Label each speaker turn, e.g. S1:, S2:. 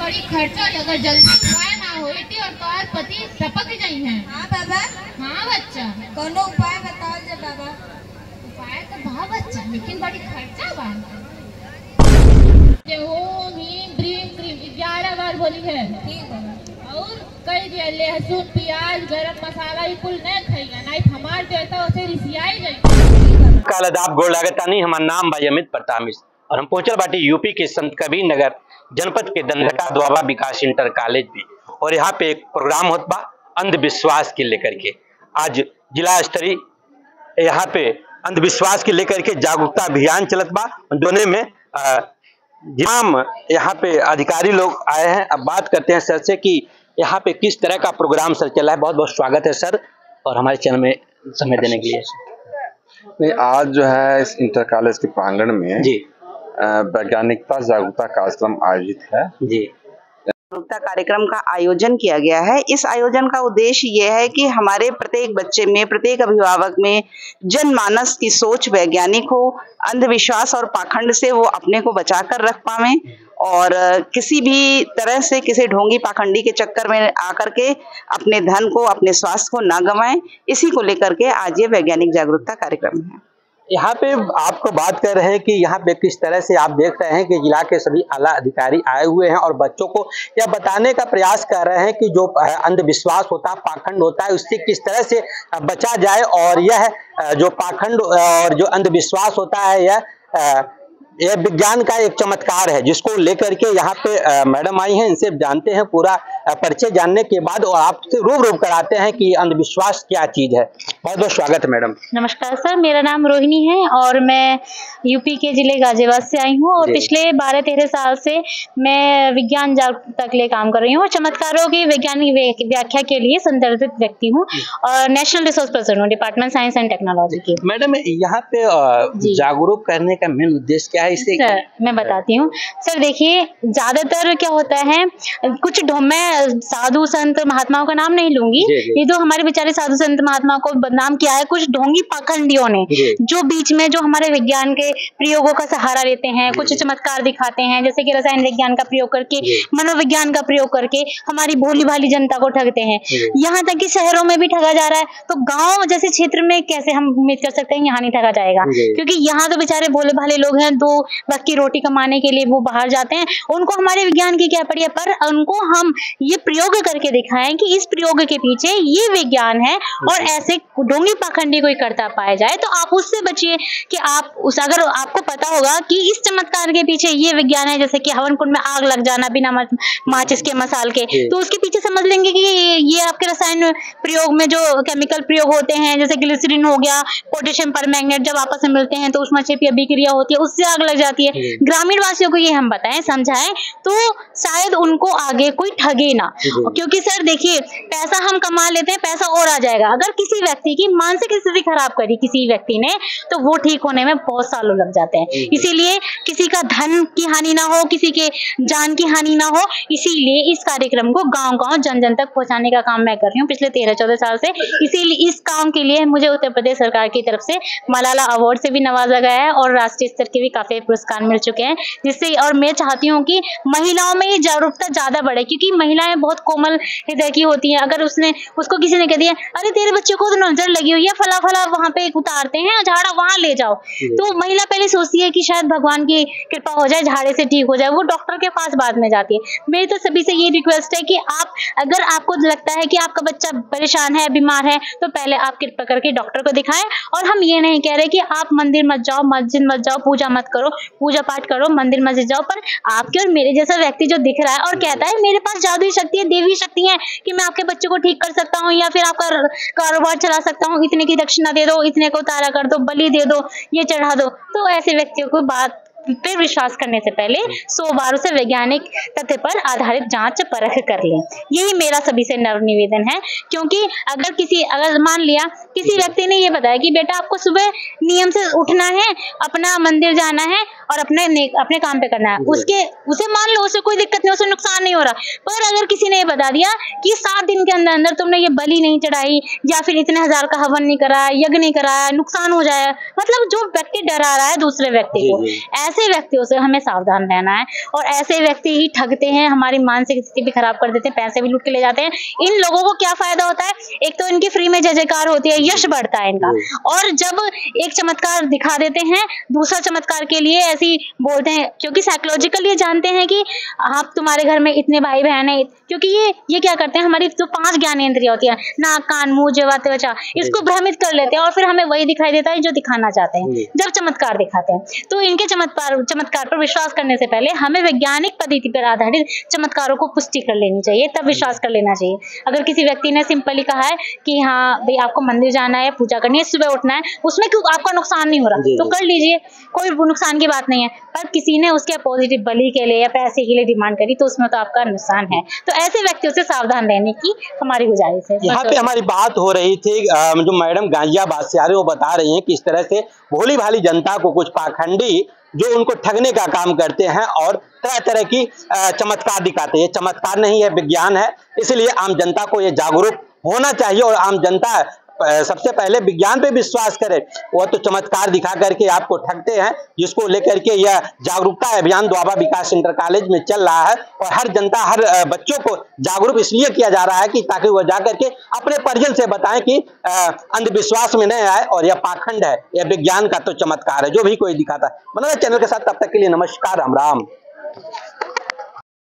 S1: बड़ी खर्चा अगर जल्दी उपाय ना होई थी और तोहर पति टपक गई हैं।
S2: हाँ बाबा।
S1: हाँ बच्चा,
S2: कोनो उपाय बताओ जे बाबा।
S1: उपाय तो बा बच्चा, लेकिन बड़ी खर्चा बा। ओम ह्रीम क्रीम क्रीम 11 बार बोली है।
S2: ठीक बाबा।
S1: और कई दिया लहसुन प्याज गरम मसाला ये कुल नहीं खाइगा, नहीं हमार देता उसे रिसियाई गई।
S3: काल आदाब गोड़ लागतानी। हमार नाम भाई अमित प्रताप और हम पहुंचल बाटी यूपी के संत कबीर नगर जनपद के दनघटा द्वाबा विकास इंटर कॉलेज में, और यहाँ पे एक प्रोग्राम होता बा अंधविश्वास के लेकर के। आज जिला स्तरीय यहाँ पे अंधविश्वास के लेकर के जागरूकता अभियान चलत बा। दोने में जिमाम यहाँ पे अधिकारी लोग आए हैं। अब बात करते हैं सर से कि यहाँ पे किस तरह का प्रोग्राम सर चला है। बहुत बहुत स्वागत है सर, और हमारे चैनल में समय देने के लिए।
S4: नहीं, आज जो है इस इंटर कॉलेज के प्रांगण में
S3: जी
S4: वैज्ञानिकता जागरूकता कार्यक्रम आयोजित है।
S3: जी,
S5: जागरूकता कार्यक्रम का आयोजन किया गया है। इस आयोजन का उद्देश्य ये है कि हमारे प्रत्येक बच्चे में, प्रत्येक अभिभावक में जनमानस की सोच वैज्ञानिक हो, अंधविश्वास और पाखंड से वो अपने को बचा कर रख पावे और किसी भी तरह से किसी ढोंगी पाखंडी के चक्कर में आकर के अपने धन को, अपने स्वास्थ्य को ना गंवाएं। इसी को लेकर के आज ये वैज्ञानिक जागरूकता कार्यक्रम है।
S3: यहाँ पे आपको बात कर रहे हैं कि यहाँ पे किस तरह से आप देख रहे हैं कि जिला के सभी आला अधिकारी आए हुए हैं और बच्चों को यह बताने का प्रयास कर रहे हैं कि जो अंधविश्वास होता है, पाखंड होता है, उससे किस तरह से बचा जाए। और यह जो पाखंड और जो अंधविश्वास होता है यह विज्ञान का एक चमत्कार है, जिसको लेकर के यहाँ पे मैडम आई हैं। इनसे जानते हैं पूरा परिचय जानने के बाद और आपसे रूबरू कराते हैं कि अंधविश्वास क्या चीज है। बहुत बहुत स्वागत है मैडम।
S6: नमस्कार सर, मेरा नाम रोहिणी है और मैं यूपी के जिले गाजियाबाद से आई हूँ और पिछले 12-13 साल से मैं विज्ञान जागरूकता के लिए काम कर रही हूँ और चमत्कारों की वैज्ञानिक व्याख्या के लिए संदर्भित व्यक्ति हूँ और नेशनल रिसोर्स पर्सन हूँ, डिपार्टमेंट साइंस एंड टेक्नोलॉजी की।
S3: मैडम, यहाँ पे जागरूक करने का मेन उद्देश्य क्या है इसे?
S6: सर मैं बताती हूँ। सर देखिए, ज्यादातर क्या होता है, कुछ मैं साधु संत महात्माओं का नाम नहीं लूंगी, ये जो हमारे बेचारे साधु संत महात्मा को बदनाम किया है कुछ ढोंगी पाखंडियों ने, जो बीच में जो हमारे विज्ञान के प्रयोगों का सहारा लेते हैं, कुछ चमत्कार दिखाते हैं, जैसे कि रसायन विज्ञान का प्रयोग करके, मनोविज्ञान का प्रयोग करके हमारी भोली भाली जनता को ठगते हैं। यहाँ तक कि शहरों में भी ठगा जा रहा है, तो गाँव जैसे क्षेत्र में कैसे हम उम्मीद कर सकते हैं यहाँ नहीं ठगा जाएगा, क्योंकि यहाँ तो बेचारे भोले भाले लोग हैं, 2 वक्त की रोटी कमाने के लिए वो बाहर जाते हैं, उनको हमारे विज्ञान की क्या पड़ी है। पर उनको हम ये प्रयोग करके दिखाएं कि इस प्रयोग के पीछे ये विज्ञान है और ऐसे ढोंगी पाखंडी कोई करता पाया जाए तो आप उससे बचिए। कि आप अगर आपको पता होगा कि इस चमत्कार के पीछे ये विज्ञान है, जैसे कि हवन कुंड में आग लग जाना बिना माचिस के मसाल के, तो उसके पीछे समझ लेंगे कि ये आपके रसायन प्रयोग में जो केमिकल प्रयोग होते हैं, जैसे ग्लिसरीन हो गया, पोटेशियम परमैंगनेट, जब आपस में मिलते हैं तो ऊष्माक्षेपीय अभिक्रिया होती है, उससे आग लग जाती है। ग्रामीण वासियों को ये हम बताएं, समझाएं, तो शायद उनको आगे कोई ठगे ना। क्योंकि सर देखिए, पैसा हम कमा लेते हैं, पैसा और आ जाएगा। अगर किसी व्यक्ति की मानसिक स्थिति खराब करी किसी व्यक्ति ने, तो वो ठीक होने में बहुत सालों लग जाते हैं। इसीलिए किसी का धन की हानि ना हो, किसी के जान की हानि ना हो, इसीलिए इस कार्यक्रम को गांव-गांव जन-जन तक पहुंचाने का काम मैं कर रही हूँ पिछले 13-14 साल से। इसीलिए इस काम के लिए मुझे उत्तर प्रदेश सरकार की तरफ से मलाला अवार्ड से भी नवाजा गया है और राष्ट्रीय स्तर के भी काफी पुरस्कार मिल चुके हैं, जिससे और मैं चाहती हूँ कि महिलाओं में ये जागरूकता ज्यादा बढ़े, क्योंकि महिलाएं बहुत कोमल हृदय की होती हैं। अगर उसको किसी ने कह दिया, अरे तेरे बच्चे को तो नजर लगी हुई है, फला फला वहां पे उतारते हैं, झाड़ा वहां ले जाओ, तो महिला पहले सोचती है कि शायद भगवान की कृपा हो जाए, झाड़े से ठीक हो जाए, वो डॉक्टर के पास बाद में जाती है। मेरी तो सभी से ये रिक्वेस्ट है कि आप, अगर आपको लगता है कि आपका बच्चा परेशान है, बीमार है, तो पहले आप कृपा करके डॉक्टर को दिखाएं। और हम ये नहीं कह रहे कि आप मंदिर मत जाओ, मस्जिद मत जाओ, पूजा मत करो, पूजा पाठ करो, मंदिर मस्जिद जाओ, पर आपके और मेरे जैसा व्यक्ति जो दिख रहा है और कहता है मेरे पास जादुई शक्ति है, देवी शक्ति है कि मैं आपके बच्चे को ठीक कर सकता हूँ या फिर आपका कारोबार चला सकता हूँ, इतने की दक्षिणा दे दो, इतने को तारा कर दो, बलि दे दो, ये चढ़ा दो, तो ऐसे व्यक्तियों को बात पे विश्वास करने से पहले 100 बार उसे वैज्ञानिक तथ्य पर आधारित जांच परख कर लें। यही मेरा सभी से नम्र निवेदन है, क्योंकि अगर मान लिया किसी व्यक्ति ने ये बताया कि बेटा आपको सुबह नियम से उठना है, अपना मंदिर जाना है और अपने काम पे करना है, उसे मान लो उसे कोई दिक्कत नहीं, उसे नुकसान नहीं हो रहा। पर अगर किसी ने ये बता दिया कि 7 दिन के अंदर अंदर तुमने ये बलि नहीं चढ़ाई या फिर इतने 1000 का हवन नहीं कराया, यज्ञ नहीं कराया, नुकसान हो जाए, मतलब जो व्यक्ति डरा रहा है दूसरे व्यक्ति को, ऐसे व्यक्तियों से हमें सावधान रहना है। और ऐसे व्यक्ति ही ठगते हैं, हमारी मानसिक स्थिति भी खराब कर देते हैं, पैसे भी लूट के ले जाते हैं। इन लोगों को क्या फायदा होता है? एक तो इनकी फ्री में जय जयकार होती है, यश बढ़ता है इनका, और जब एक चमत्कार दिखा देते हैं, दूसरा चमत्कार के लिए ऐसी बोलते हैं, क्योंकि साइकोलॉजिकल ये जानते हैं कि आप तुम्हारे घर में इतने भाई बहन है, क्योंकि ये क्या करते हैं, हमारी जो 5 ज्ञानेंद्रियां होती है, नाक कान मुंह जिह्वा त्वचा, इसको भ्रमित कर लेते हैं और फिर हमें वही दिखाई देता है जो दिखाना चाहते हैं जब चमत्कार दिखाते हैं। तो इनके चमत्कार पर विश्वास करने से पहले हमें वैज्ञानिक पद्धति पर आधारित चमत्कारों को पुष्टि कर लेनी चाहिए, तब विश्वास कर लेना चाहिए। अगर किसी व्यक्ति ने सिंपली कहा है कि हाँ भाई आपको मंदिर जाना है, पूजा करनी है, सुबह उठना है, उसमें क्यों आपका नुकसान नहीं हो रहा तो कर लीजिए, कोई नुकसान की बात नहीं है। पर किसी ने उसके पॉजिटिव बलि के लिए या पैसे के लिए डिमांड करी तो उसमें तो आपका नुकसान है। तो ऐसे व्यक्तियों से सावधान रहने की हमारी गुजारिश है।
S3: यहाँ पे हमारी बात हो रही थी, जो मैडम गाजियाबाद से आ रही है वो बता रही हैं कि इस तरह से भोली भाली जनता को कुछ पाखंडी जो उनको ठगने का काम करते हैं और तरह तरह की चमत्कार दिखाते हैं। चमत्कार नहीं है, विज्ञान है, इसलिए आम जनता को ये जागरूक होना चाहिए और आम जनता सबसे पहले विज्ञान पे विश्वास करे। वो तो चमत्कार दिखा करके आपको ठगते हैं, जिसको लेकर के यह जागरूकता अभियान द्वाबा विकास इंटर कॉलेज में चल रहा है और हर जनता, हर बच्चों को जागरूक इसलिए किया जा रहा है कि ताकि वह जाकर के अपने परिजन से बताएं कि अंधविश्वास में नहीं आए और यह पाखंड है, यह विज्ञान का तो चमत्कार है जो भी कोई दिखाता है। मनोरंजन चैनल के साथ तब तक के लिए नमस्कार, राम राम।